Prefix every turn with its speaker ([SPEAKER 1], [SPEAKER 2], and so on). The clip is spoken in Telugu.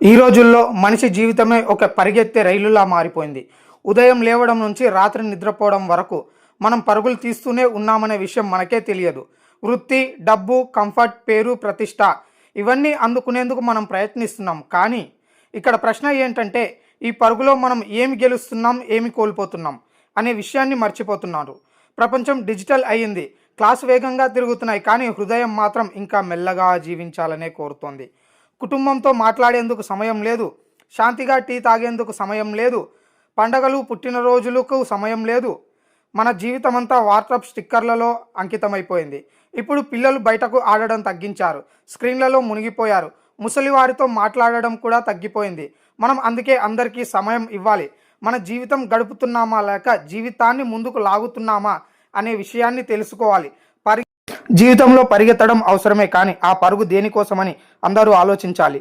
[SPEAKER 1] ఈ రోజుల్లో మనిషి జీవితమే ఒక పరిగెత్తే రైలులా మారిపోయింది. ఉదయం లేవడం నుంచి రాత్రి నిద్రపోవడం వరకు మనం పరుగులు తీస్తూనే ఉన్నామనే విషయం మనకే తెలియదు. వృత్తి, డబ్బు, కంఫర్ట్, పేరు, ప్రతిష్ట ఇవన్నీ అందుకునేందుకు మనం ప్రయత్నిస్తున్నాం. కానీ ఇక్కడ ప్రశ్న ఏంటంటే ఈ పరుగులో మనం ఏమి గెలుస్తున్నాం, ఏమి కోల్పోతున్నాం అనే విషయాన్ని మర్చిపోతున్నారు. ప్రపంచం డిజిటల్ అయ్యింది, క్లాస్ వేగంగా తిరుగుతున్నాయి, కానీ హృదయం మాత్రం ఇంకా మెల్లగా జీవించాలనే కోరుతోంది. కుటుంబంతో మాట్లాడేందుకు సమయం లేదు, శాంతిగా టీ తాగేందుకు సమయం లేదు, పండగలు పుట్టినరోజులకు సమయం లేదు. మన జీవితమంతా వాట్సాప్ స్టిక్కర్లలో అంకితమైపోయింది. ఇప్పుడు పిల్లలు బయటకు ఆడడం తగ్గించారు, స్క్రీన్లలో మునిగిపోయారు. ముసలివారితో మాట్లాడడం కూడా తగ్గిపోయింది. మనం అందుకే అందరికీ సమయం ఇవ్వాలి. మన జీవితం గడుపుతున్నామా లేక జీవితాన్ని ముందుకు లాగుతున్నామా అనే విషయాన్ని తెలుసుకోవాలి. జీవితంలో పరిగెత్తడం అవసరమే, కానీ ఆ పరుగు దేనికోసమని అందరూ ఆలోచించాలి.